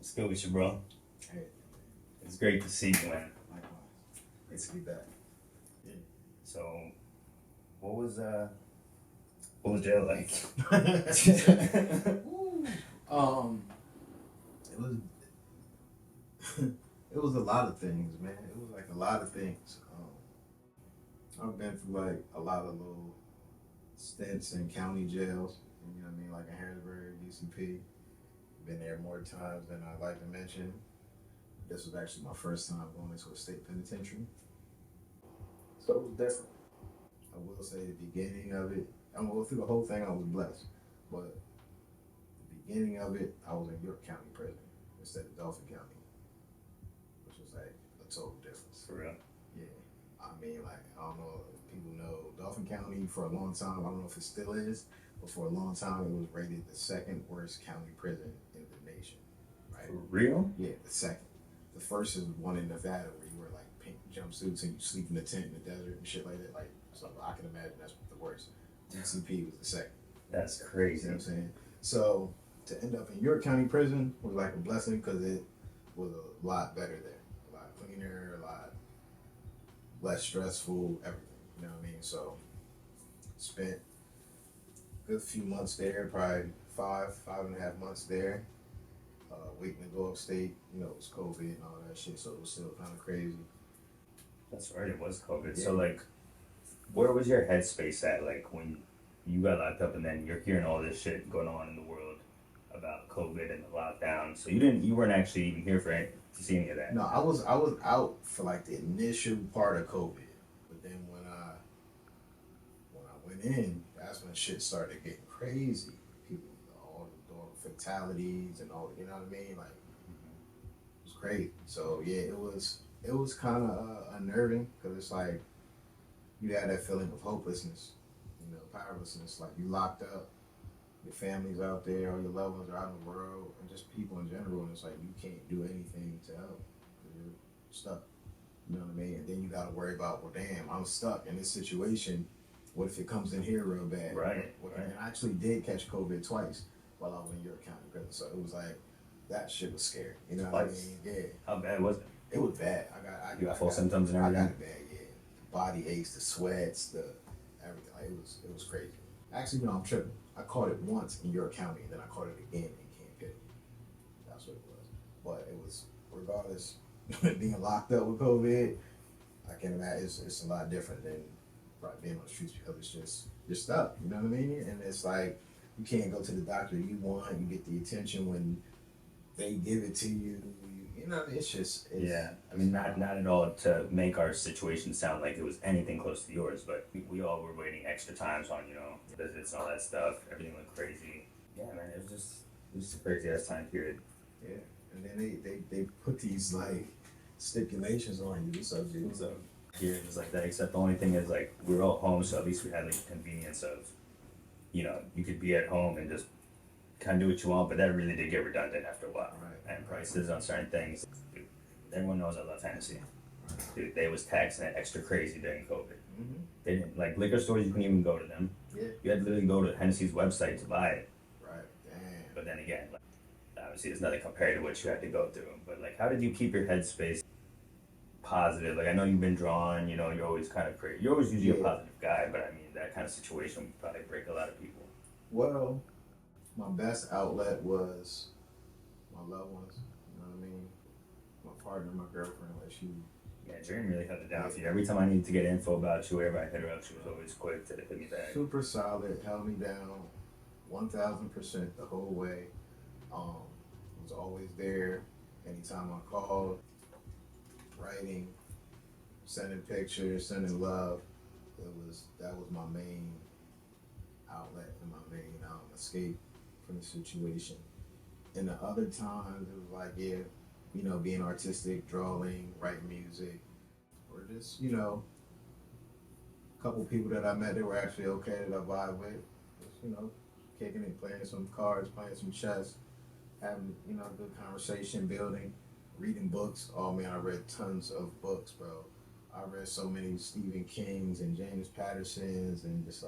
It's good with you, bro. Hey, It's great to see you, man. likewise. Great to be back. Yeah. So, what was jail like? Woo. It was it was a lot of things, man. It was like a lot of things. I've been through like a lot of little stints in county jails. You know what I mean, like in Harrisburg, UCP. Been there more times than I'd like to mention. This was actually my first time going into a state penitentiary, so it was different. I will say the beginning of it, I mean, through the whole thing, I was blessed. But the beginning of it, I was in York County prison instead of Dauphin County, which was like a total difference. For real? Yeah. I mean, like, I don't know if people know Dauphin County for a long time, I don't know if it still is, but for a long time, it was rated the second worst county prison in the nation, right? For real? Yeah, the second. The first is one in Nevada where you wear like pink jumpsuits and you sleep in a tent in the desert and shit like that. Like, so I can imagine that's the worst. UCP was the second. That's You crazy. know what I'm saying? So to end up in York County Prison was like a blessing because it was a lot better there, a lot cleaner, a lot less stressful, everything. You know what I mean? So spent a good few months there, probably 5.5 months there, waiting to go upstate. You know, it was COVID and all that shit, so it was still kind of crazy. That's right. It was COVID. Yeah. So, like, where was your headspace at? Like when you got locked up, and then you're hearing all this shit going on in the world about COVID and the lockdown. So you weren't actually even here for to see any of that. No, I was out for like the initial part of COVID, but then when I went in, that's when shit started getting crazy. People, all the fatalities and all, you know what I mean? Like it was crazy. So yeah, it was kind of unnerving because it's like you had that feeling of hopelessness, you know, powerlessness. Like you locked up, your family's out there, all your loved ones are out in the world, and just people in general. And it's like you can't do anything to help. You're stuck. You know what I mean? And then you got to worry about, well, damn, I'm stuck in this situation. What if it comes in here real bad? Right. And I actually did catch COVID twice while I was in York County prison. So it was like that shit was scary. You know what I mean? Yeah. How bad was it? It was bad. You got full symptoms and everything? I got it bad, yeah. The body aches, the sweats, the everything. Like, it was crazy. Actually, no, I'm tripping. I caught it once in York County, and then I caught it again in Camp Pitt. That's what it was. But it was, regardless, being locked up with COVID, I can imagine it's a lot different than probably being on the streets because it's just, you're stuck. You know what I mean? And it's like, you can't go to the doctor you want. You get the attention when they give it to you. You know, it's just. Yeah, I mean, not at all to make our situation sound like it was anything close to yours, but we all were waiting extra times on, visits and all that stuff. Everything went crazy. Yeah, man, it was just a crazy ass time period. Yeah, and then they put these like stipulations on you. So Here it was like that, except the only thing is like we were all home, so at least we had like the convenience of, you could be at home and just kind of do what you want, but that really did get redundant after a while. Right. And prices on certain things. Dude, everyone knows I love Hennessy. Dude, they was taxing it extra crazy during COVID. Mm-hmm. They didn't, like liquor stores, you couldn't even go to them. Yeah. You had to literally go to Hennessy's website to buy it. Right. Damn. But then again, like, obviously it's nothing compared to what you had to go through. But like, how did you keep your headspace positive? Like, I know you've been drawn, you're always kind of crazy. You're always usually a positive guy, but I mean, that kind of situation would probably break a lot of people. Well, my best outlet was my loved ones. You know what I mean? My partner, my girlfriend, like she. Yeah, Dream really held it down for you. Every time I needed to get info about you, wherever I hit her up, she was always quick to hit me back. Super solid, held me down 1,000% the whole way. Was always there anytime I called, writing, sending pictures, sending love. That was my main outlet and my main escape from the situation. And the other times it was like, being artistic, drawing, writing music, or just, a couple people that I met that were actually okay that I vibe with. Just, kicking it, playing some cards, playing some chess, having, a good conversation, building, reading books. Oh man, I read tons of books, bro. I read so many Stephen Kings and James Pattersons and just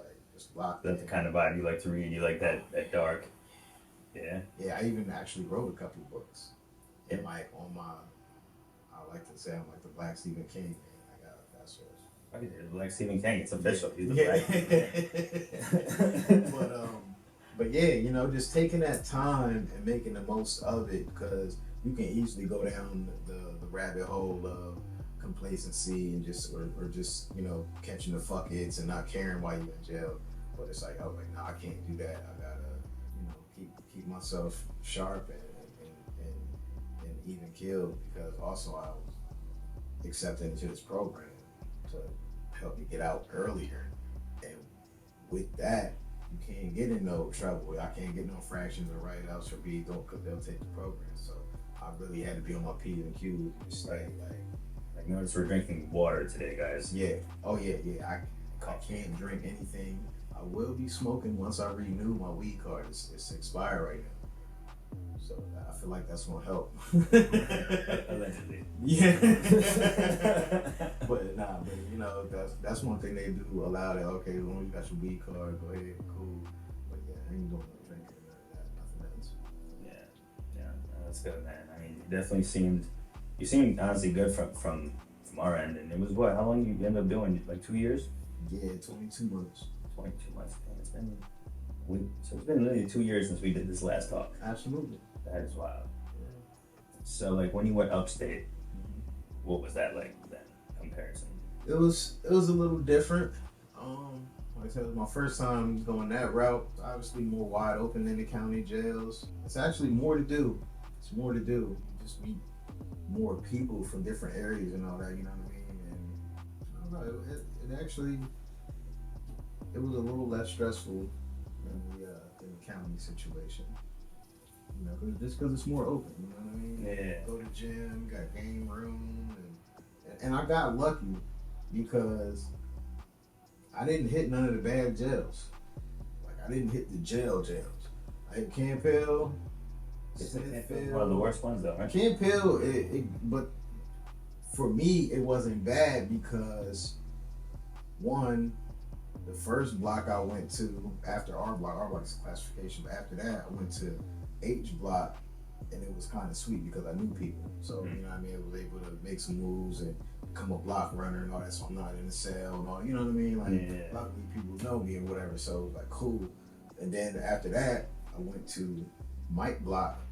locked in. That's the kind of vibe you like to read. You like that dark. Yeah. Yeah, I even actually wrote a couple of books. And like on my, I like to say I'm like the Black Stephen King. Man. I got that's what. Okay, like Stephen King, it's official. He's the Yeah. Black. But yeah, you know, just taking that time and making the most of it, because you can easily go down the rabbit hole of complacency and just or just, you know, catching the fuck hits and not caring why you're in jail. But it's like, oh, like, no, I can't do that. I gotta, you know, keep myself sharp and even killed, because also I was accepted into this program to help me get out earlier. And with that, you can't get in no trouble. I can't get no fractions or write-outs for B, don't, because they'll take the program. So I really had to be on my P's and Q's and stay Like, notice we're drinking water today, guys. yeah. Oh yeah. I can't drink anything. I will be smoking once I renew my weed card. It's expired right now. So I feel like that's gonna help. Allegedly. Yeah. But you know, that's one thing they do allow that. Okay, as long as you got your weed card, go ahead, cool. But yeah, I ain't doing no drinking or none of that, nothing else. Yeah, that's good, man. I mean, you seemed honestly good from our end, and it was what? How long you ended up doing? Like 2 years? Yeah, 22 months. 22 months. Damn, so it's been literally 2 years since we did this last talk. Absolutely. That is wild. Yeah. So like when you went upstate, what was that like then comparison? It was a little different. Like I said, it was my first time going that route. It's obviously more wide open than the county jails. It's actually more to do. It's more to do. You just meet more people from different areas and all that. You know what I mean? And I don't know. It actually was a little less stressful than the county situation. You know, because it's more open. You know what I mean? Yeah. Go to gym, got game room, and I got lucky because I didn't hit none of the bad jails. Like I didn't hit the jails. I hit Camp Hill, Smithfield. One of the worst ones though, right? Camp Hill, but for me it wasn't bad because one, the first block I went to after our block is classification, but after that I went to H block, and it was kind of sweet because I knew people. So you know what I mean, I was able to make some moves and become a block runner and all that. So I'm not in the cell and all, you know what I mean? Like a lot of people know me and whatever. So it was like cool. And then after that, I went to Mike block,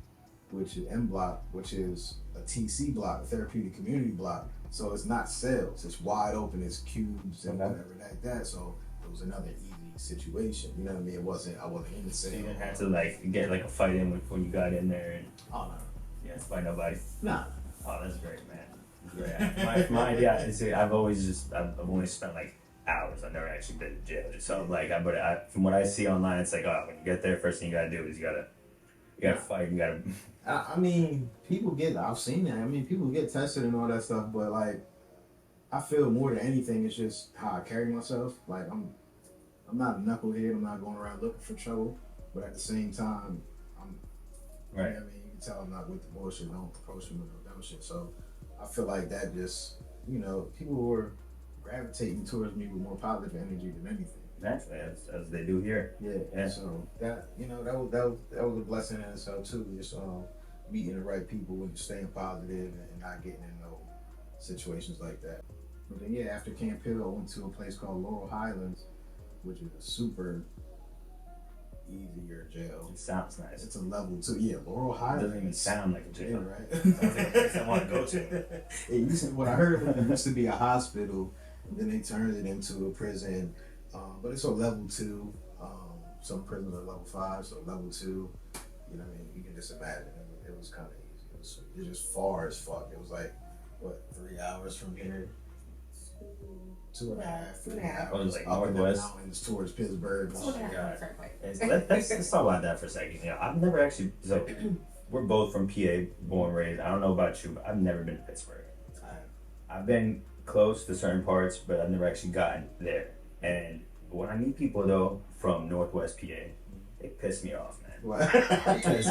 which is M block, which is a TC block, a therapeutic community block. So it's not cells. It's wide open. It's cubes and whatever like that. So it was another easy situation. You know what I mean? I wasn't in the cell. So you didn't have to like get like a fight in when you got in there and oh no. You didn't fight nobody. Nah. Oh, that's great, man. Great. my idea is I've only spent like hours. I've never actually been to jail. So like from what I see online, it's like, oh, when you get there, first thing you gotta do is you gotta fight. You gotta. I mean, I've seen that. I mean, people get tested and all that stuff, but like, I feel more than anything, it's just how I carry myself. Like I'm not a knucklehead. I'm not going around looking for trouble, but at the same time, I'm. Right. You know what I mean, you can tell I'm not with the bullshit. Don't approach me with no dumb shit. So I feel like that just, you know, people were gravitating towards me with more positive energy than anything. Naturally, as they do here. Yeah. So that, you know, that was a blessing in itself too. Just meeting the right people and staying positive and not getting in no situations like that. But then yeah, after Camp Hill, I went to a place called Laurel Highlands, which is a super easier jail. It sounds nice. It's a level 2. Yeah, Laurel Highlands. It doesn't even sound like a jail. Yeah, right. Sounds like a place I want to go to. What I heard, it used to be a hospital, and then they turned it into a prison. But it's a level 2. Some prisons are level 5, so level 2. You know what I mean? You can just imagine. It was kind of easy. It was just far as fuck. It was like, what, 3 hours from here? 2.5, 3 hours. Like up in the northwest mountains towards Pittsburgh. Let's talk about that for a second. You know, I've never actually. So we're both from PA, born and raised. I don't know about you, but I've never been to Pittsburgh. I've been close to certain parts, but I've never actually gotten there. And when I meet people though from Northwest PA, they piss me off, man. Because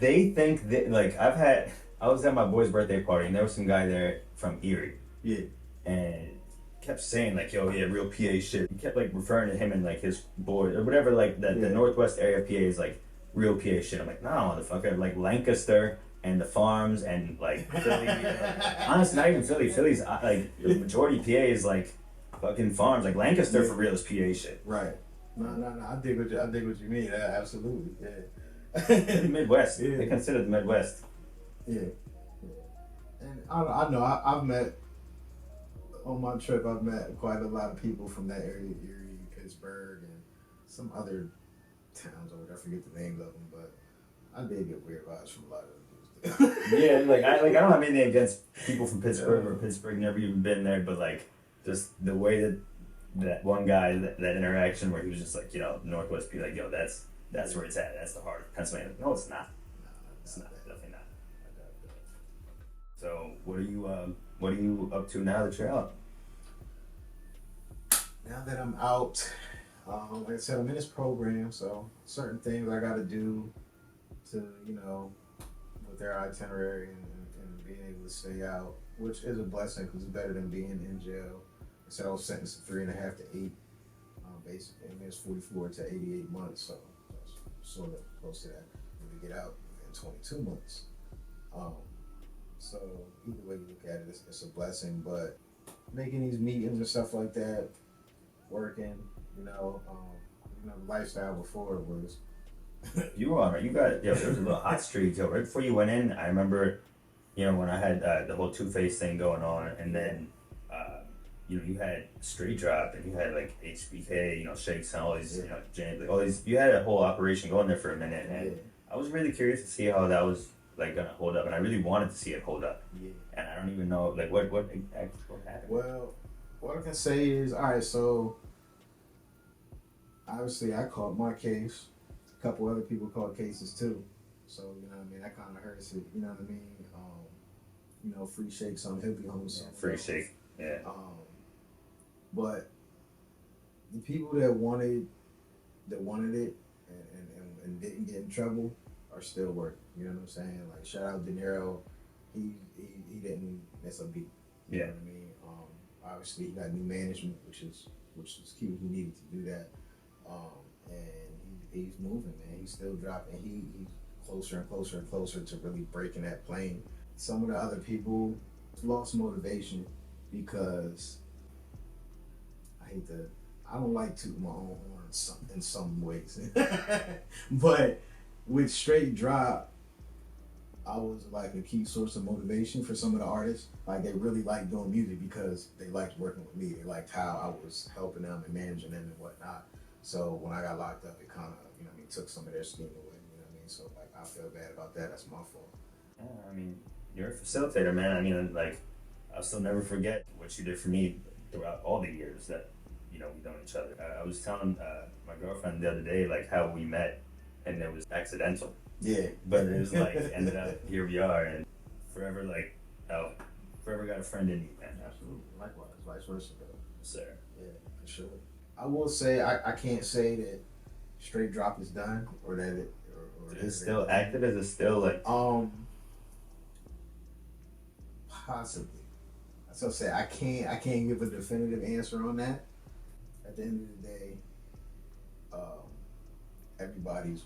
they think that like I was at my boy's birthday party and there was some guy there from Erie. Yeah. And kept saying like, yo, yeah, real PA shit. He kept like referring to him and like his boy or whatever, like the Northwest area of PA is like real PA shit. I'm like, nah, motherfucker. Like Lancaster and the farms and like Philly. Honestly, not even Philly. Philly's like the majority PA is like fucking farms. Like Lancaster for real is PA shit. Right. No. I dig what you mean. Absolutely. Yeah. The Midwest. Yeah. They consider the Midwest. Yeah. And I know I've met on my trip. I've met quite a lot of people from that area, Erie, Pittsburgh, and some other towns over there. I forget the names of them, but I did get weird vibes from a lot of them. Yeah, like I don't have anything against people from Pittsburgh or Pittsburgh. Never even been there, but like just the way that one guy that interaction where he was just like, Northwest be like, yo, that's where it's at. That's the heart of Pennsylvania. No, it's not. It's not. Definitely not. So what are you up to now that you're out? Now that I'm out, like I said, I'm in this program, so certain things I got to do to, with their itinerary and being able to stay out, which is a blessing because it's better than being in jail. I said I was sentenced to 3.5 to 8, basically. I mean, it's 44 to 88 months, so that's sort of close to that. We get out in 22 months. So either way you look at it, it's a blessing. But making these meetings and stuff like that, working, the lifestyle before it was. You were on it. There was a little hot streak. Yo, right before you went in, I remember, when I had the whole Two-Face thing going on, and then, you had Straight Drop, and you had like HBK, Shakes, and all these, James, like all these. You had a whole operation going there for a minute, and I was really curious to see how that was like gonna hold up, and I really wanted to see it hold up. Yeah. And I don't even know like what happened. Well, what I can say is, all right. So obviously, I caught my case. A couple other people caught cases too. So that kind of hurts it. You know what I mean? Free Shakes on he'll be home soon. Free Shake, yeah. But the people that wanted it and didn't get in trouble are still working. You know what I'm saying? Like shout out De Niro, he didn't miss a beat. You know what I mean? Obviously he got new management, which is key. He needed to do that. And he's moving, man. He's still dropping. He's closer and closer and closer to really breaking that plane. Some of the other people lost motivation because I don't like tooting my own horn in some ways. But with Straight Drop, I was like a key source of motivation for some of the artists. Like they really liked doing music because they liked working with me. They liked how I was helping them and managing them and whatnot. So when I got locked up, it kind of, took some of their steam away. You know what I mean? So like I feel bad about that. That's my fault. Yeah, I mean, you're a facilitator, man. I mean, like I'll still never forget what you did for me throughout all the years that we've known each other. I was telling my girlfriend the other day like how we met, and it was accidental. Yeah. But it was like ended up here we are, and forever forever got a friend in you, man. Absolutely. Likewise, vice versa, bro. Sir. Yeah, for sure. I will say I can't say that Straight Drop is done or that it or is it still active? Is it still like possibly. That's what I say. I can't give a definitive answer on that. At the end of the day, everybody's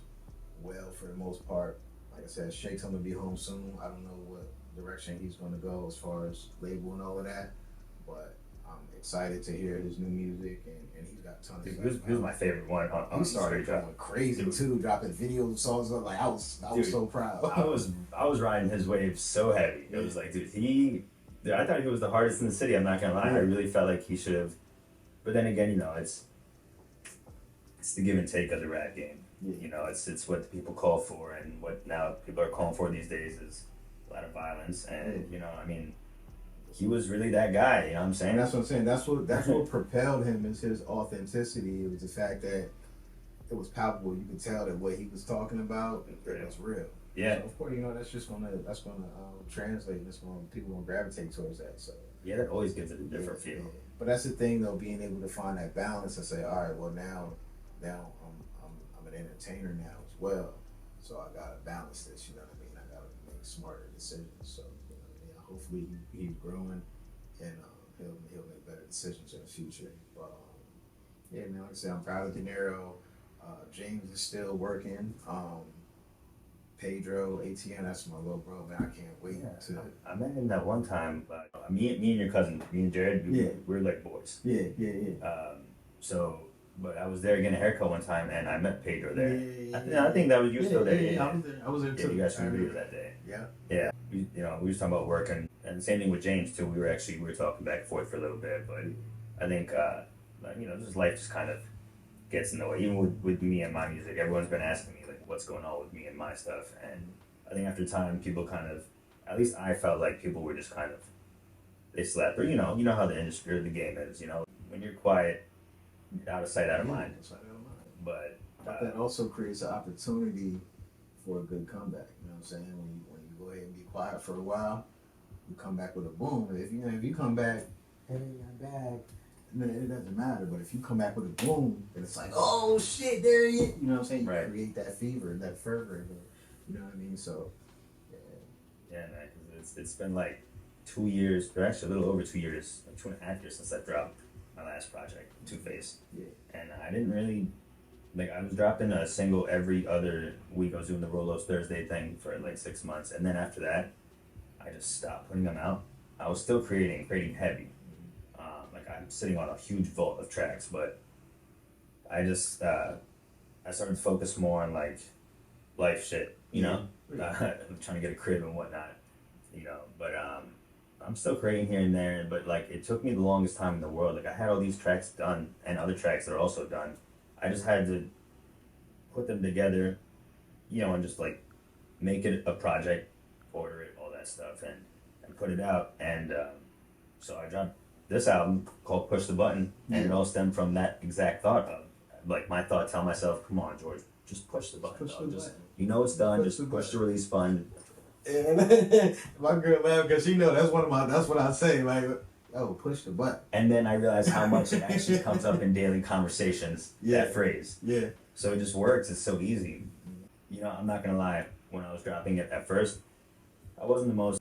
well for the most part. Like I said, Shake's gonna be home soon. I don't know what direction he's gonna go as far as label and all of that, but I'm excited to hear his new music, and he's got tons of stuff. He was my favorite one on He started going crazy too, dropping videos, songs. Like I was so proud. I was riding his wave so heavy. It was like, dude, I thought he was the hardest in the city. I'm not gonna lie. I really felt like he should have. But then again, it's the give and take of the rap game. Yeah. It's what the people call for, and what now people are calling for these days is a lot of violence. And I mean, he was really that guy. You know what I'm saying? And that's what I'm saying. That's what propelled him is his authenticity. It was the fact that it was palpable. You could tell that what he was talking about it was real. Yeah. So of course, that's gonna translate. And people gonna gravitate towards that. So yeah, that always gives it a different feel. Yeah. But that's the thing though, being able to find that balance and say, all right, well now I'm an entertainer now as well. So I gotta balance this. You know what I mean? I gotta make smarter decisions. So hopefully he's growing and he'll make better decisions in the future. But yeah, man, like I said, I'm proud of De Niro. James is still working. Pedro, ATN, that's my little bro, man. I can't wait to. I met him that one time. Me and your cousin, me and Jared, we were like boys. Yeah. So, but I was there getting a haircut one time, and I met Pedro there. Yeah. I think that was you still there. Yeah, I was there. I was there Yeah, too. you guys some videos that day. Yeah. Yeah, we was talking about work, and the same thing with James too. We were talking back and forth for a little bit, but I think just life just kind of gets in the way. Even with me and my music, everyone's been asking me like what's going on with me and my stuff, and I think after time, people kind of, at least I felt like people were just kind of, they slept, or you know how the industry or the game is. When you're quiet, out of sight, out of mind. But that also creates an opportunity for a good comeback. You know what I'm saying? When you go ahead and be quiet for a while, you come back with a boom. If you come back, hey, I'm back. It doesn't matter. But if you come back with a boom, then it's like, oh shit, there he is. You know what I'm saying? You right. create that fever, that fervor. You know what I mean? So, yeah, man. It's been like 2 years, or actually a little over 2 years, like 2.5 years since I dropped my last project, Two Face. Yeah. And I didn't really. Like, I was dropping a single every other week. I was doing the RoLoS Thursday thing for like 6 months. And then after that, I just stopped putting them out. I was still creating heavy. Like, I'm sitting on a huge vault of tracks, but I just, I started to focus more on like life shit, I'm trying to get a crib and whatnot, but I'm still creating here and there, but like, it took me the longest time in the world. Like, I had all these tracks done and other tracks that are also done. I just had to put them together, and just like make it a project, order it, all that stuff, and put it out. And so I dropped this album called Push the Button, and it all stemmed from that exact thought of, like, my thought, tell myself, come on, George, just push the button. It's done, just push the release button. And my girl laughed because she know that's what I say, like, oh, push the button. And then I realized how much it actually comes up in daily conversations, that phrase. Yeah. So it just works, it's so easy. I'm not gonna lie, when I was dropping it at first, I wasn't the most,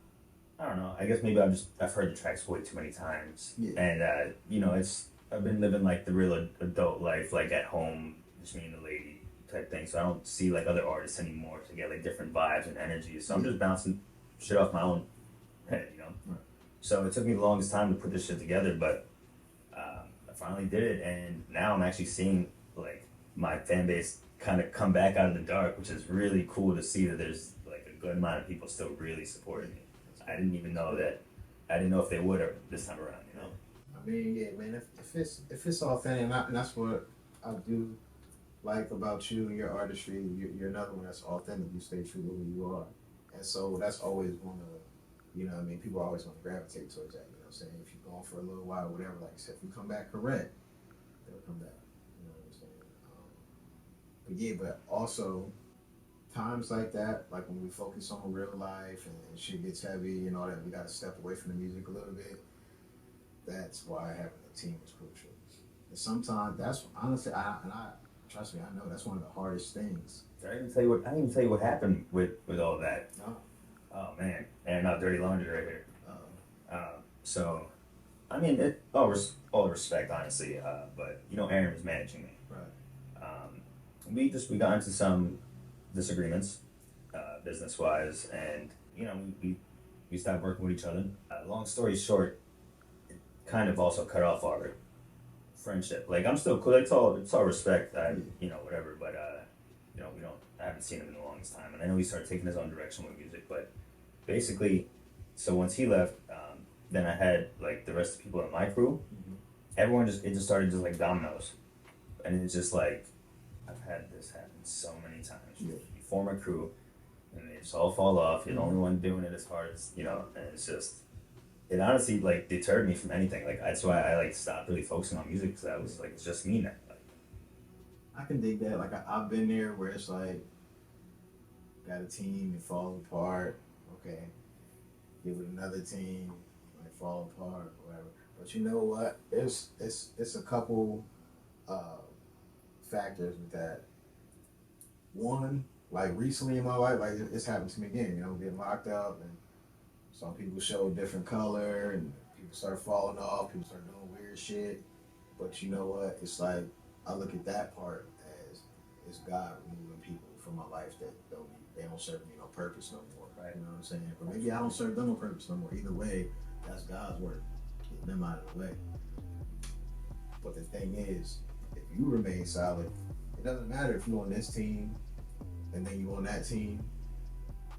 I don't know, I guess maybe I've heard the tracks way too many times. Yeah. And, I've been living like the real adult life, like at home, just me and the lady type thing. So I don't see like other artists anymore to get like different vibes and energies. So I'm just bouncing shit off my own head, Right. So it took me the longest time to put this shit together, but I finally did it, and now I'm actually seeing like my fan base kind of come back out of the dark, which is really cool to see that there's like a good amount of people still really supporting me. I didn't even know that. I didn't know if they would or this time around, I mean, yeah, man. If it's authentic, and that's what I do like about you and your artistry. You're another one that's authentic. You stay true to who you are, and so that's always going to, people always want to gravitate towards that. You know what I'm saying? If you're going for a little while, whatever, like I said, if you come back correct, they'll come back. You know what I'm saying? But also times like that, like when we focus on real life and shit gets heavy and all that, we got to step away from the music a little bit. That's why having a team is crucial. And sometimes that's honestly, trust me, I know that's one of the hardest things. I didn't even tell you what happened with all that. No. Oh man, and dirty laundry right here. So, I mean, all respect, honestly. But Aaron was managing me. Right. We got into some disagreements, business wise, and we stopped working with each other. Long story short, it kind of also cut off our friendship. Like, I'm still cool. It's all respect. Whatever. But I haven't seen him in the longest time, and I know he started taking his own direction with music. But basically, so once he left, then I had like the rest of the people in my crew. Mm-hmm. Everyone it just started just like dominoes, and it's just like I've had this happen so many times. Yeah. You form a crew, and they just all fall off. You're the only one doing it as hard as and it's just. It honestly like deterred me from anything. Like, that's why I like stopped really focusing on music, because I was like, it's just me now. Like, I can dig that. Like, I've been there where it's like, got a team, it falls apart. Okay, get with another team, might fall apart, whatever. But you know what? It's a couple factors with that. One, like recently in my life, like it's happened to me again. Getting locked up, and some people show a different color, and people start falling off. People start doing weird shit. But you know what? It's like I look at that part as it's God removing people from my life that they don't serve me no purpose no more. Right. You know what I'm saying? But maybe I don't serve them no purpose no more. Either way, that's God's work. Get them out of the way. But the thing is, if you remain solid, it doesn't matter if you're on this team and then you're on that team.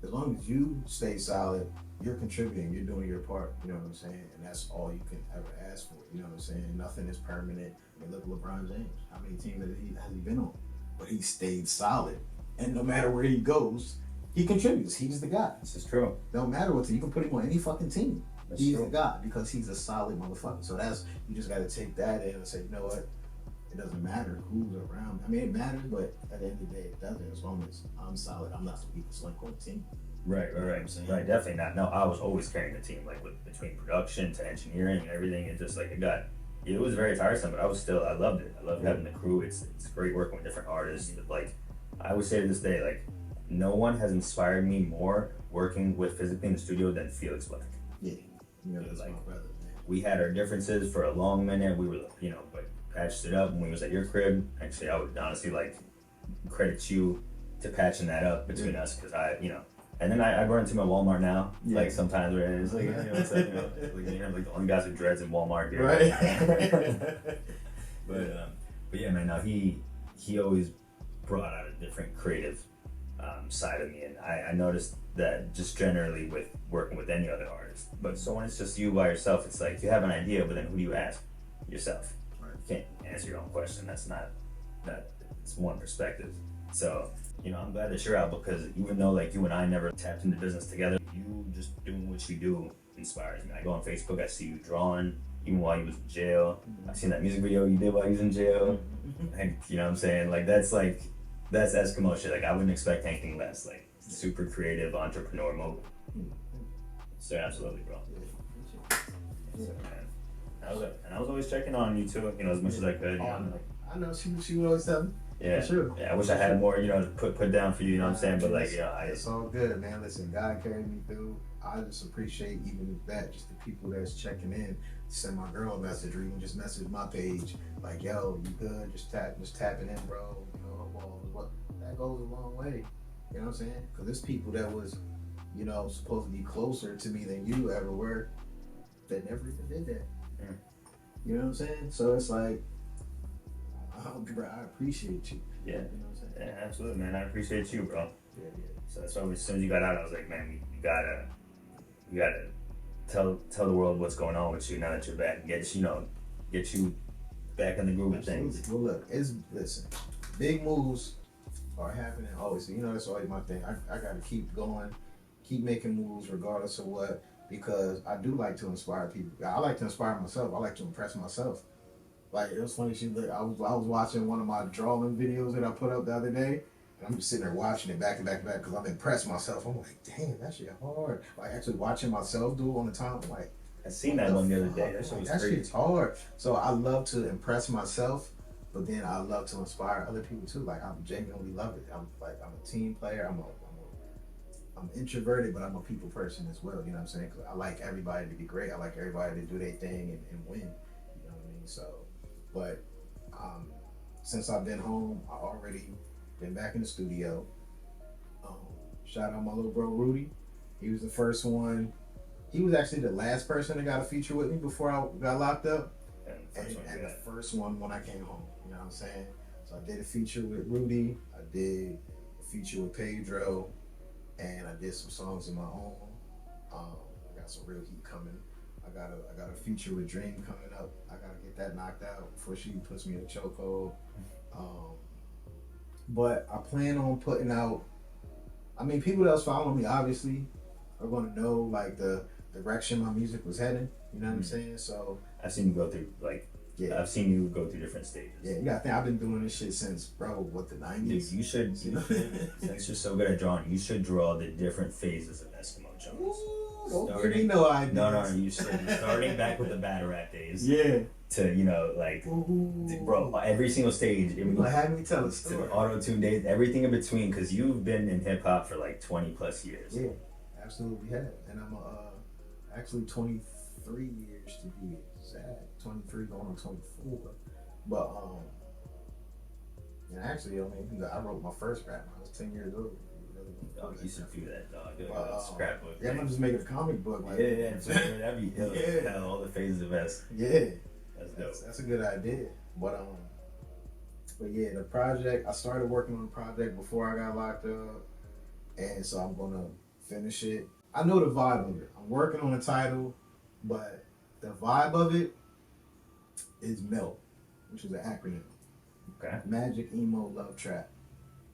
As long as you stay solid, you're contributing, you're doing your part, you know what I'm saying? And that's all you can ever ask for, you know what I'm saying? Nothing is permanent. I mean, look at LeBron James. How many teams has he been on? But he stayed solid. And no matter where he goes, he contributes. He's the guy. This is true. Don't matter what team. You can put him on any fucking team. That's He's true. the guy because he's a solid motherfucker. So that's, you just got to take that in and say, you know what? It doesn't matter who's around. I mean, it matters, but at the end of the day, it doesn't. As long as I'm solid, I'm not the weakest link on the team. Right. You know what I'm saying? Right, definitely not. No, I was always carrying the team, like with between production to engineering and everything. It just like it was very tiresome, but I loved it. I loved having the crew. It's great working with different artists. Like I always say to this day, like no one has inspired me more working with physically in the studio than Felix Black. Yeah, you know, that's like, my brother, man. We had our differences for a long minute. We were, but patched it up when we was at your crib. Actually, I would honestly like credit you to patching that up between us because and then I run into him at Walmart now. Yeah. Like sometimes where it's like, it's like, like the only guys with dreads in Walmart here. Right. But yeah, man. Now he always brought out a different creative side of me, and I noticed that just generally with working with any other artist. But so when it's just you by yourself, it's like you have an idea, but then who do you ask? Yourself. Right. You can't answer your own question. That's not that. It's one perspective. So. I'm glad that you're out because even though like you and I never tapped into business together, you just doing what you do inspires me. I go on Facebook, I see you drawing even while you was in jail. I seen that music video you did while you was in jail. And you know what I'm saying? That's Eskimo shit. Like I wouldn't expect anything less. Like super creative entrepreneur mode. So absolutely, bro. So, man. I was always checking on you too, as much as I could. I know she would always tell me. Yeah, for sure. Yeah, I wish I had more, to put down for you, you know what I'm saying? But like, it's all good, man. Listen, God carried me through. I just appreciate even that, just the people that's checking in, send my girl a message or even just message my page, like, yo, you good? Just tapping in, bro. What that goes a long way. You know what I'm saying? Because there's people that was, supposed to be closer to me than you ever were, that never even did that. Yeah. You know what I'm saying? So it's like, I appreciate you. Yeah. You know what I'm saying? Yeah, absolutely, man. I appreciate you, bro. Yeah. So that's why as soon as you got out, I was like, man, you gotta tell the world what's going on with you now that you're back. Get you back in the groove of things. Well, look, listen, big moves are happening always. So, that's always my thing. I gotta keep going, keep making moves regardless of what, because I do like to inspire people. I like to inspire myself. I like to impress myself. Like, it was funny, I was watching one of my drawing videos that I put up the other day, and I'm just sitting there watching it back to back to back because I'm impressed myself. I'm like, damn, that shit hard. Like, actually watching myself do it on the time, I'm like, I seen that one the other day. That shit was crazy. Shit's hard. So I love to impress myself, but then I love to inspire other people too. Like, I genuinely love it. I'm a team player. I'm introverted, but I'm a people person as well. You know what I'm saying? Because I like everybody to be great. I like everybody to do their thing and win. You know what I mean? So. But since I've been home, I already been back in the studio. Shout out my little bro Rudy. He was the first one. He was actually the last person that got a feature with me before I got locked up. And the first one when I came home. You know what I'm saying? So I did a feature with Rudy. I did a feature with Pedro. And I did some songs of my own. I got some real heat coming. I got a feature with Dream coming up. I gotta get that knocked out before she puts me in a chokehold. But I plan on putting out. I mean, people that's following me obviously are gonna know like the direction my music was heading. You know what I'm saying? So I've seen you go through I've seen you go through different stages. Yeah, you gotta think I've been doing this shit since the 90s. Dude, you should since you're so good at drawing, you should draw the different phases of Eskimo Jones. Ooh, don't give me no ideas. No, you should. Starting back with the battle rap days. Yeah. To bro, every single stage. Have me tell a story. To the auto-tune days, everything in between, because you've been in hip hop for like 20 plus years. Yeah, absolutely have, and I'm actually 23 years to be exact. 23 going on 24. But and actually, I wrote my first rap when I was 10 years old. really want to Oh, put you should do that, dog. Do But, a scrapbook. yeah, I'm gonna just make it a comic book. Like, Yeah, yeah. So that'd be ill. Yeah. Hell, all the phases of S. Yeah, That's dope. that's a good idea. But yeah, the project. I started working on the project before I got locked up, and so I'm gonna finish it. I know the vibe of it. I'm working on the title, but the vibe of it is MELT, which is an acronym. Okay. Magic Emo Love Trap.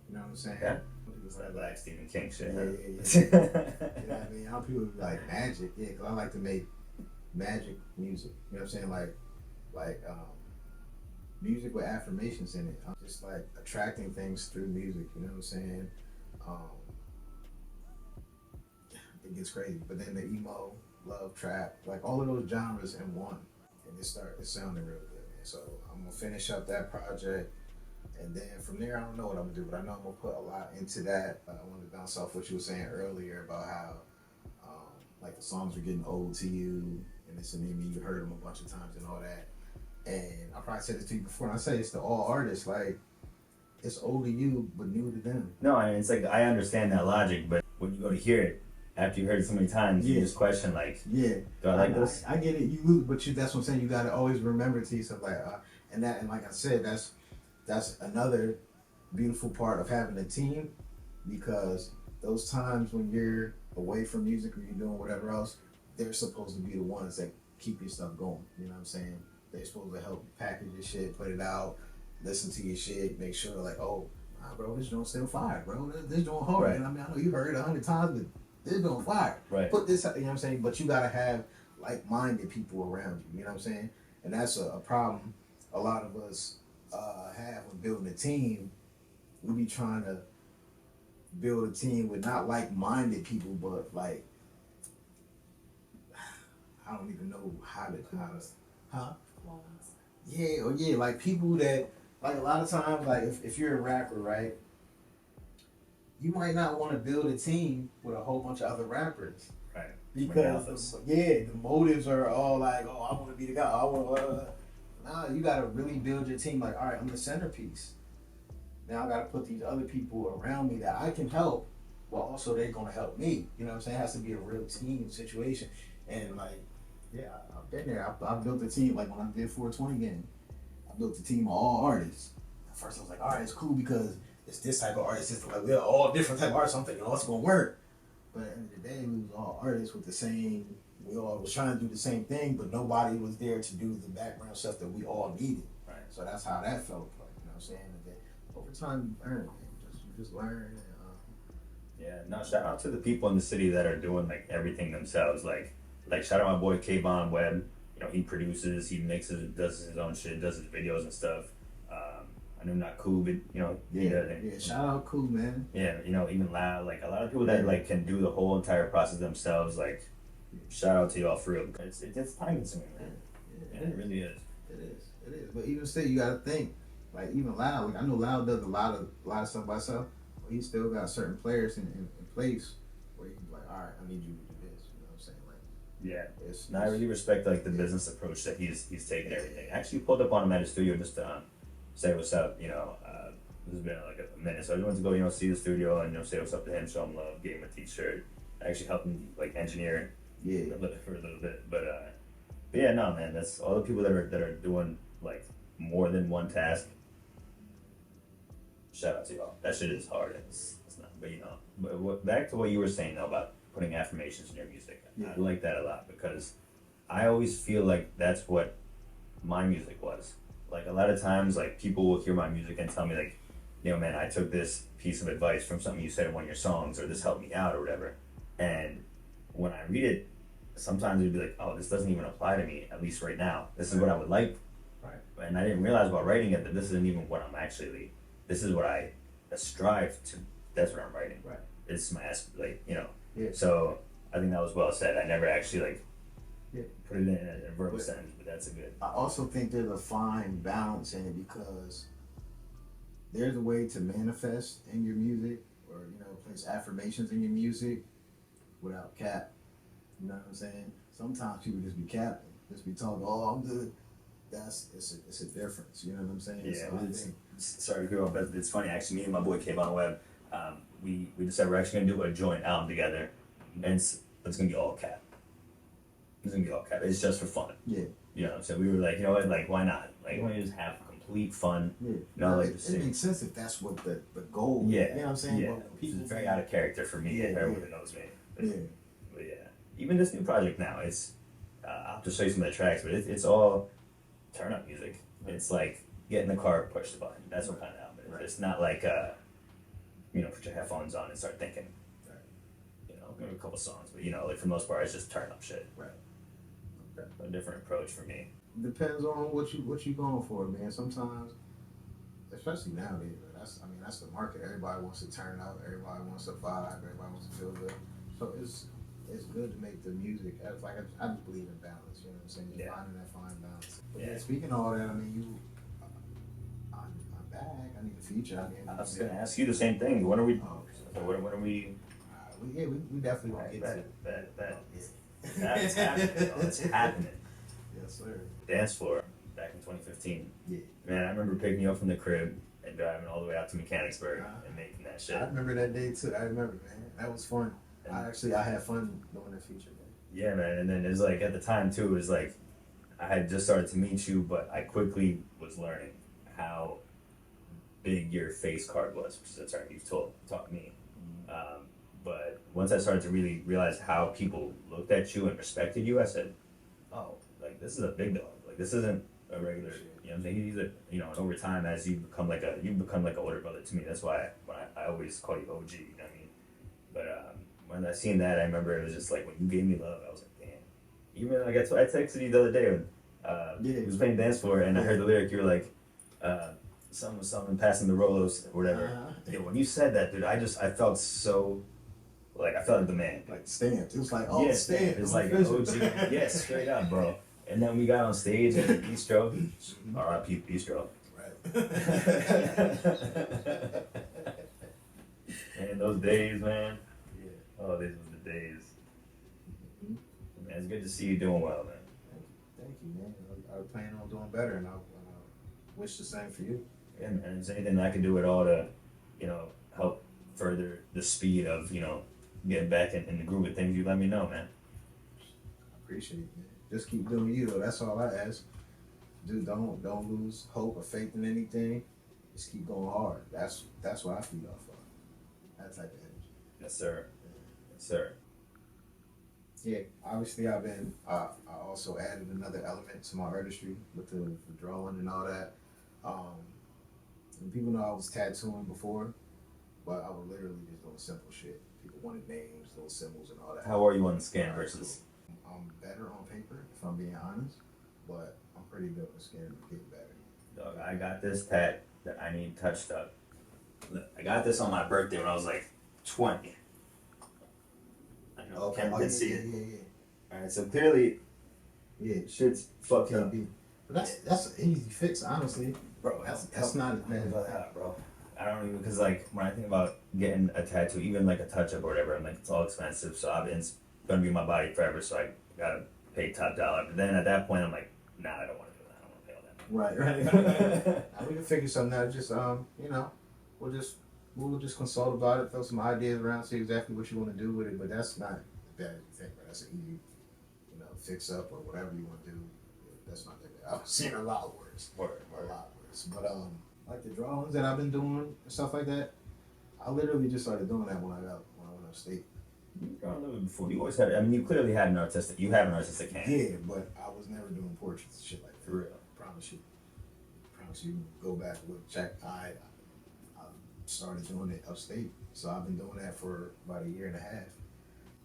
You know what I'm saying? Yeah. It's that Black Stephen King shit. Yeah, Huh? yeah. You know what I mean? How people be like magic? Yeah, because I like to make magic music. You know what I'm saying? Like music with affirmations in it. I'm just like attracting things through music. You know what I'm saying? Um, it gets crazy. But then the emo, love, trap, like all of those genres in one, and it's sounding real good, man. So I'm gonna finish up that project. And then from there, I don't know what I'm gonna do, but I know I'm gonna put a lot into that. I wanted to bounce off what you were saying earlier about how, like the songs are getting old to you, and it's an me. You heard them a bunch of times and all that. And I probably said this to you before, and I say it's to all artists. Like it's old to you, but new to them. No, I mean, it's like I understand that logic, but when you go to hear it after you heard it so many times, you just question like, yeah, do I like this? I get it. You lose, but that's what I'm saying. You got to always remember to yourself, like, and like I said, that's another beautiful part of having a team, because those times when you're away from music or you're doing whatever else, they're supposed to be the ones that keep your stuff going. You know what I'm saying? They're supposed to help package your shit, put it out, listen to your shit, make sure like, oh, nah, bro, this joint still fire, bro. This joint hard. Right. And I mean, I know you heard it 100 times, but this joint fire. Right. Put this, you know what I'm saying? But you gotta have like-minded people around you. You know what I'm saying? And that's a problem a lot of us have when building a team. We be trying to build a team with not like-minded people, but like, I don't even know how to huh? Yeah, like people that, like a lot of times, like if you're a rapper, right, you might not want to build a team with a whole bunch of other rappers. Right. Because the motives are all like, oh, I want to be the guy. I want. Nah, you gotta really build your team. Like, all right, I'm the centerpiece. Now I gotta put these other people around me that I can help, but also they're gonna help me. You know what I'm saying? It has to be a real team situation. And like, yeah, I've been there. I built a team. Like when I did 420 game, I built a team of all artists. At first I was like, all right, it's cool because it's this type of artist. It's like we're all different type of artists. I'm thinking, oh, it's gonna work. But at the end of the day, we was all artists with the same. We all was trying to do the same thing, but nobody was there to do the background stuff that we all needed. Right. So that's how that felt. Like, you know what I'm saying? And then over time, you learn. You just learn. Yeah. No. Shout out to the people in the city that are doing like everything themselves. Like shout out my boy Kayvon Webb. You know, he produces, he mixes, does his own shit, does his videos and stuff. I know not cool, but you know, yeah. Shout out, cool man. Yeah, you know, even Loud, like a lot of people that like can do the whole entire process themselves. Like, shout out to y'all for real. It's time consuming, man. Yeah, it really is. It is. But even still, you gotta think. Like even Loud, like I know Loud does a lot of stuff by himself, but he still got certain players in place where he's like, all right, I need you to do this. You know what I'm saying? Like, yeah. I really respect like the business approach that he's taken everything. I actually pulled up on him at his studio just to say what's up. You know, this has been like a minute, so I just wanted to go, you know, see the studio and, you know, say what's up to him, show him love, gave him a t-shirt. I actually helped him like engineer for a little bit, but yeah, no, man, that's all the people that are doing like more than one task. Shout out to y'all. That shit is hard. It's not, but you know, back to what you were saying though about putting affirmations in your music. Yeah. I like that a lot because I always feel like that's what my music was. Like a lot of times, like people will hear my music and tell me like, you know, man, I took this piece of advice from something you said in one of your songs, or this helped me out, or whatever. And when I read it, sometimes it'd be like, oh, this doesn't even apply to me, at least right now. This is what I would like. Right. And I didn't realize while writing it that this isn't even what I'm actually. This is what I strive to. That's what I'm writing. Right. It's my like, you know. Yeah. So I think that was well said. I never actually like put it in a verbal But sentence, but that's a good. I also think there's a fine balance in it because there's a way to manifest in your music, or you know, place affirmations in your music without cap. You know what I'm saying? Sometimes people just be capping, just be talking, "Oh, I'm good." It's a difference. You know what I'm saying? Yeah. So I think, Sorry to go on, but it's funny actually. Me and my boy Kayvon Webb, we decided we're actually gonna do a joint album together, and it's gonna be all cap. It's gonna be all cap. It's just for fun. Yeah. You know what I'm saying? We were like, you know what, like why not? Like why don't you just have complete fun? Yeah. You know, like it makes sense if that's what the goal is. Yeah. You know what I'm saying? Yeah. But People very out of character for me if everyone who knows me. Yeah. But yeah. Even this new project now, it's I'll just show you some of the tracks, but it's all turn up music. It's like get in the car, push the button. That's what kind of album it is. Right. It's not like you know, put your headphones on and start thinking. Right. You know, maybe a couple songs, but you know, like for the most part, it's just turn up shit. Right. Okay. A different approach for me. Depends on what you going for, man. Sometimes, especially nowadays, that's the market. Everybody wants to turn up. Everybody wants to vibe. Everybody wants to feel good. So it's good to make the music. It's like I just believe in balance. You know what I'm saying? Just finding that fine balance. But yeah, speaking of all that, I mean, I'm back. I need a feature. I was gonna ask you the same thing. When are we? When are we? We definitely gonna get to that. That's happening. It's happening. Yes, sir. Dance floor back in 2015. Yeah. Man, I remember picking you up from the crib and driving all the way out to Mechanicsburg and making that shit. I remember that day too. I remember, man. That was fun. I had fun doing that feature, man. Yeah, man. And then it was like at the time too, it was like I had just started to meet you, but I quickly was learning how big your face card was, which that's right, you've taught me. But once I started to really realize how people looked at you and respected you, I said, oh, like this is a big dog. Like this isn't a regular, you know what I'm saying? He's a, you know, and over time as you become like an older brother to me. That's why I always call you OG, you know what I mean? But when I seen that, I remember it was just like when you gave me love, I was like, damn. Even like I texted you the other day when he was playing dance floor and I heard the lyric, you were like, something passing the RoLoS or whatever. Yeah, when you said that, dude, I felt so, like, I felt like the man. Like stamped. It was like, oh, yeah, stamped. It's like OG. Yeah, straight up, bro. And then we got on stage at Bistro. R.I.P. Bistro. Right. And those days, man. Yeah. Oh, these were the days. Man, it's good to see you doing well, man. Thank you, man. I plan on doing better, and I wish the same for you. Yeah, man. Is there anything I can do at all to, you know, help further the speed of, you know, getting back in the groove of things? You let me know, man. I appreciate it, man. Just keep doing you, though. That's all I ask. Dude, don't lose hope or faith in anything. Just keep going hard. That's what I feed off of. That type of energy. Yes, sir. Yes, sir. Yeah, obviously I also added another element to my artistry with the drawing and all that. And people know I was tattooing before, but I was literally just doing simple shit. People wanted names, little symbols, and all that. How are you on the scan versus? I'm better on paper, if I'm being honest, but I'm pretty good with scan. Getting better. Dog, I got this tat that I need touched up. Look, I got this on my birthday when I was like 20. I know Ken can see it. Yeah. All right, so clearly, shit's fucked up. But that's an easy fix, honestly. Bro, that's not as bad as that, bro. I don't even, because like when I think about getting a tattoo, even like a touch up or whatever, I'm like, it's all expensive, so it's gonna be my body forever, so I gotta pay top dollar. But then at that point, I'm like, nah, I don't want to do that. I don't want to pay all that. Right. We can figure something out. Just you know, we'll just consult about it, throw some ideas around, see exactly what you want to do with it. But that's not a bad thing. Right? That's an easy, you know, fix up or whatever you want to do. That's not that bad. I've seen a lot worse. A lot worse. But like the drawings that I've been doing and stuff like that, I literally just started doing that when I went upstate. You drawn a little bit before. You always had. I mean, you clearly had an artistic. You have an artistic hand. Yeah, but I was never doing portraits and shit like that. For real. Promise you. Go back check. I started doing it upstate, so I've been doing that for about a year and a half,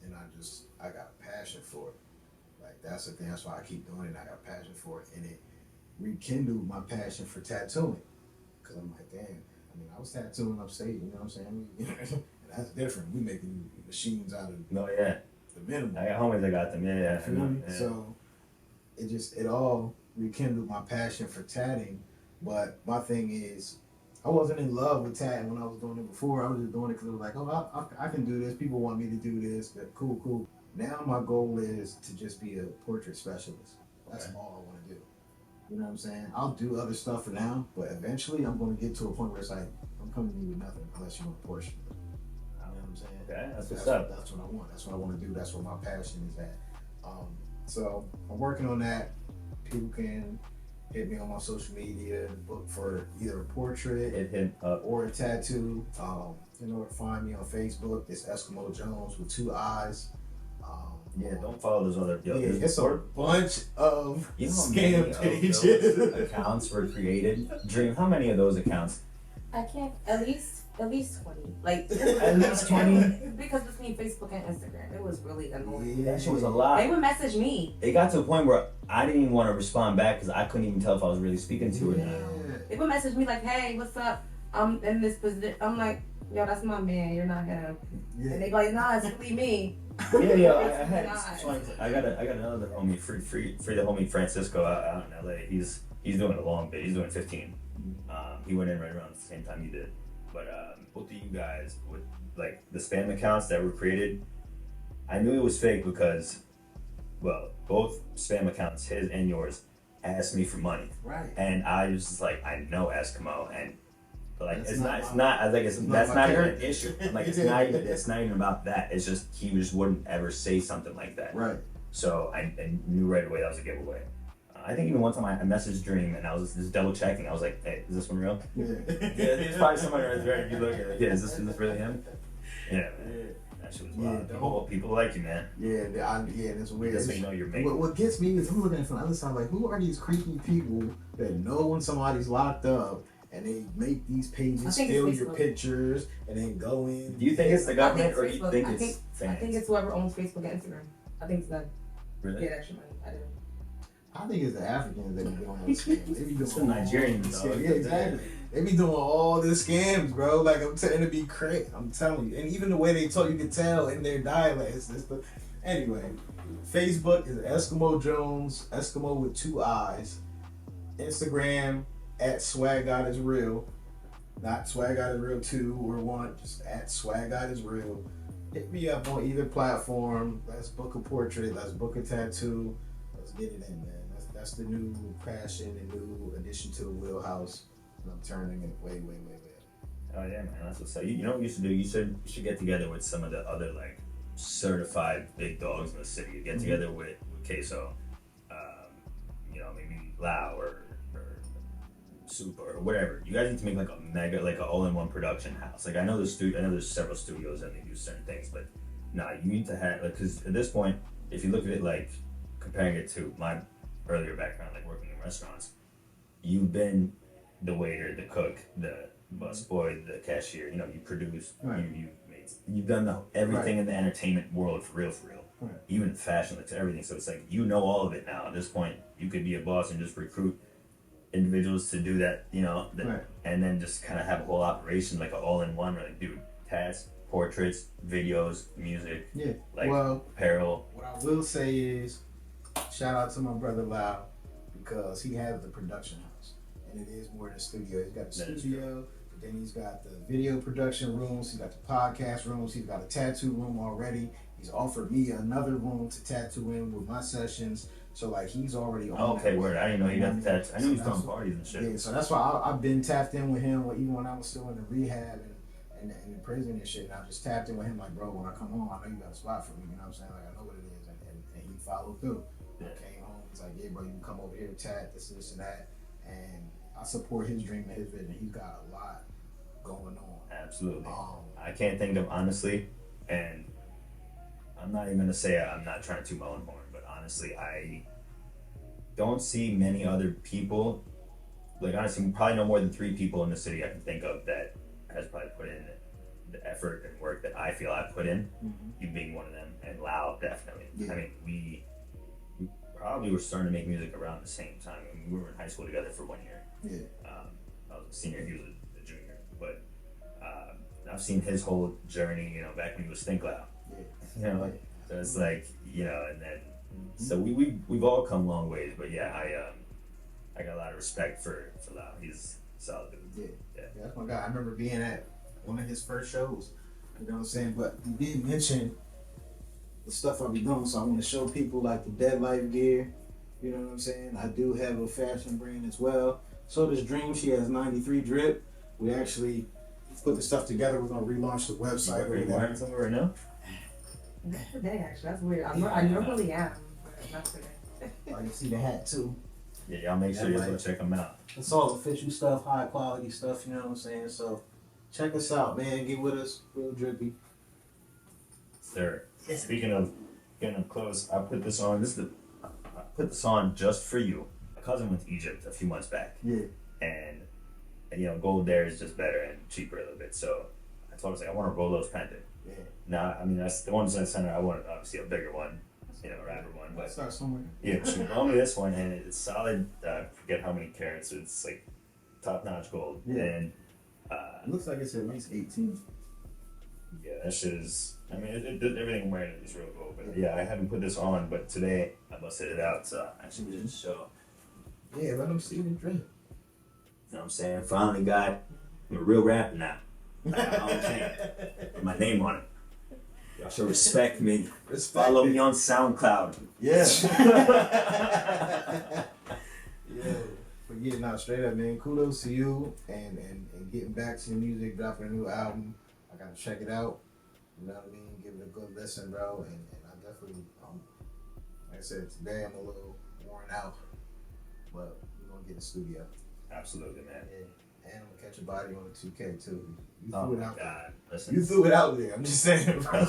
and I got a passion for it. Like that's the thing. That's why I keep doing it. I got a passion for it, and it rekindled my passion for tattooing. Cause I'm like, damn. I mean, I was tattooing upstate. You know what I'm saying? And that's different. We making machines out of the minimum. I got homies that got them. Yeah. So it all rekindled my passion for tatting. But my thing is, I wasn't in love with tatting when I was doing it before. I was just doing it because I was like, oh, I can do this. People want me to do this. But cool. Now my goal is to just be a portrait specialist. That's all I want to do. You know what I'm saying? I'll do other stuff for now, but eventually I'm going to get to a point where it's like, I'm coming to you with nothing unless you want a portion. Okay, that's what's up. That's what I want. That's what I want to do. That's where my passion is at. So I'm working on that. People can hit me on my social media, book for either a portrait Hit him up. or a tattoo. You know where to find me on Facebook. It's Eskimo Jones with 2 eyes. Yeah, don't follow those other. Yeah, it's a bunch of you know how scam many of pages. those accounts were created. Dream, how many of those accounts? I can't. At least 20. Like At least 20? Because between Facebook and Instagram, it was really annoying. That shit was a lot. They would message me. It got to a point where I didn't even want to respond back because I couldn't even tell if I was really speaking to her. Yeah. They would message me like, "Hey, what's up? I'm in this position." I'm like, "Yo, that's my man. You're not him." Yeah. And they be like, "Nah, it's really me." Yeah. I got another homie, free the homie Francisco out in LA. He's doing a long bit. He's doing 15. He went in right around the same time you did. But both of you guys with like the spam accounts that were created, I knew it was fake because, well, both spam accounts, his and yours, asked me for money. Right. And I was just like, I know Eskimo, and like That's that's not even an character. issue. I'm like it's not even about that. It's just he just wouldn't ever say something like that. Right. So I knew right away that was a giveaway. I think even one time I messaged Dream and I was just double checking. I was like, hey, is this one real? Yeah. Yeah, there's probably somebody right there. You look at it, yeah, is this really him? Yeah, man. That shit was wild. People like you, man. Yeah, that's weird. That's how you know you're making. What gets me is I'm looking at it from the other side, like, who are these creepy people that know when somebody's locked up and they make these pages, steal your pictures, and then go in? Do you think it's the government or do you think it's fans? I think it's whoever owns Facebook and Instagram. I think it's them. Really? Get extra money. I do. I think it's the Africans that be doing those scams. They be doing It's the Nigerians, though. Yeah, exactly. They be doing all the scams, bro. Like, I'm telling to be crazy. I'm telling you. And even the way they talk, you can tell in their dialects. Anyway, Facebook is Eskimo Jones, Eskimo with 2 eyes. Instagram at Swag God is Real. Not Swag God is Real 2 or 1, just at Swag God is Real. Hit me up on either platform. Let's book a portrait. Let's book a tattoo. Let's get it in, man. That's the new passion and new addition to the wheelhouse. And I'm turning it way. Oh yeah, man, that's what's up. You know what you should do? You should get together with some of the other like certified big dogs in the city. Get together with Queso, maybe Lau or Soup or whatever. You guys need to make like a mega, like an all-in-one production house. Like I know there's several studios and they do certain things, but you need to have like because at this point, if you look at it like comparing it to my earlier background, like working in restaurants, you've been the waiter, the cook, the busboy, the cashier. You produce, right. you've done everything in the entertainment world for real, right. Even fashion, like everything. So it's like all of it now. At this point, you could be a boss and just recruit individuals to do that, right. And then just kind of have a whole operation like an all-in-one. Like, dude, tats, portraits, videos, music, apparel. What I will say is, shout out to my brother Lau because he has the production house and it is more than a studio. He's got the studio, but then he's got the video production rooms, he's got the podcast rooms, he's got a tattoo room already. He's offered me another room to tattoo in with my sessions. So like he's already on. Okay, word. I didn't know he got the tattoo. I knew he was throwing parties and shit. Yeah, so that's why I've been tapped in with him even when I was still in the rehab and in the prison and shit. And I just tapped in with him like, bro, when I come home, I know you got a spot for me. You know what I'm saying? Like I know what it is, and he followed through. Yeah. I came home. He's like, yeah, bro, you can come over here, tat this, and that, and I support his dream and his vision. He's got a lot going on. Absolutely. I can't think of honestly, and I'm not even gonna say I'm not trying to toot my own horn, but honestly, I don't see many other people. Like honestly, probably no more than 3 people in the city I can think of that has probably put in the effort and work that I feel I put in. Mm-hmm. You being one of them, and Lau definitely. Yeah. I mean, we probably were starting to make music around the same time. I mean, we were in high school together for 1 year. Yeah. I was a senior, he was a junior, but I've seen his whole journey. Back when he was Think Loud. Yeah. So it's like and then so we've all come long ways. But yeah, I got a lot of respect for Lau. He's a solid dude. Yeah, that's my guy. I remember being at one of his first shows. You know what I'm saying? But you did mention the stuff I be doing, so I want to show people like the Dead Life gear. You know what I'm saying? I do have a fashion brand as well. So does Dream. She has 93 Drip. We actually put the stuff together. We're gonna relaunch the website. Are you wearing somewhere right now? Not today, actually. That's weird. I normally am, but not today. Oh, you see the hat too. Yeah, y'all make sure you go check them out. It's all official stuff, high quality stuff. You know what I'm saying? So check us out, man. Get with us, real drippy. Sir, speaking of getting up close, I put this on. I put this on just for you. My cousin went to Egypt a few months back. Yeah. And you know, gold there is just better and cheaper a little bit. So I told her, I want a RoLoS pendant. Yeah. Now, I mean, that's the ones in the center. I wanted obviously a bigger one, you know, a rapper one. But Start somewhere. yeah, she brought me this one, and it's solid. I forget how many carats. It's like top notch gold. Yeah. And It looks like it's at least 18. yeah, that shit is. I mean, everything I'm wearing is real gold. But yeah, I haven't put this on, but today I busted it out. So actually, just show. Yeah, let them see the drink. You know what I'm saying? Finally got I'm a real rapper now. Like, I don't with my name on it. Y'all should respect me. Follow me on SoundCloud. Yeah. Yeah. But yeah, no, straight up, man. Kudos to you and getting back to your music, dropping a new album. I gotta check it out. You know what I mean? Give it a good listen, bro. And I definitely, like I said, today I'm a little worn out, but we're gonna get in the studio. Absolutely, man. Yeah. And I'm gonna catch a body on the 2K too. You Oh threw it my out God. there. Listen. You threw it out there. I'm just saying, bro.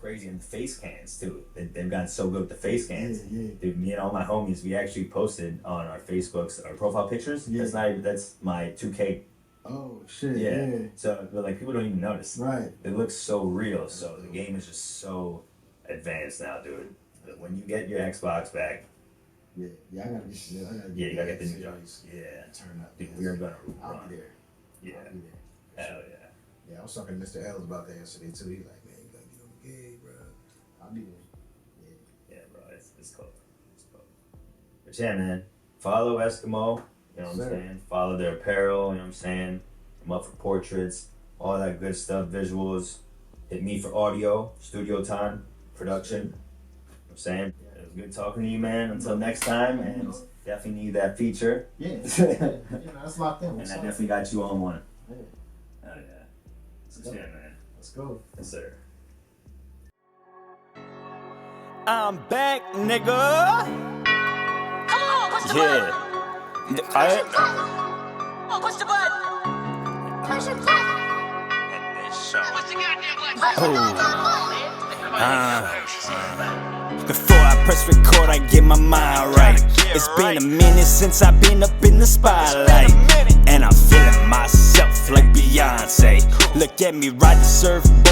Crazy, and the face cans too. They've gotten so good with the face cans. Yeah, yeah. Dude, me and all my homies, we actually posted on our Facebooks our profile pictures. Yeah. That's my 2K. Oh shit. Yeah. Yeah. So but like people don't even notice. Right. It looks so real. So the game is just so advanced now, dude. When you get your Xbox back, Yeah. Yeah. I gotta get. Yeah, you gotta get the new joints. joints. Yeah. Turn up. Dude, we are gonna I'll run. be there. Yeah. I'll be there. Hell yeah. Yeah, I was talking to Mr. Ells about that yesterday too. He's like, man, you gotta get on the gig, bro. I'll be there. Yeah, bro, it's cool. It's cool. But yeah, man, follow Eskimo, you know what I'm saying? Follow their apparel, you know what I'm saying? I'm up for portraits, all that good stuff, visuals. Hit me for audio, studio time, production. You know what I'm saying? It was good talking to you, man. Until next time, and definitely need that feature. Yeah. That's locked in. And I definitely got you on one. Yeah. Oh, yeah. So, yeah, man. Let's go. Yes, sir. I'm back, nigga. Come on, push the Yeah. button. Come on, push the button. Push the button. Push the goddamn button. Before I press record, I get my mind right. It's been a minute since I've been up in the spotlight, and I'm feeling myself like Beyonce. Look at me ride the surfboard.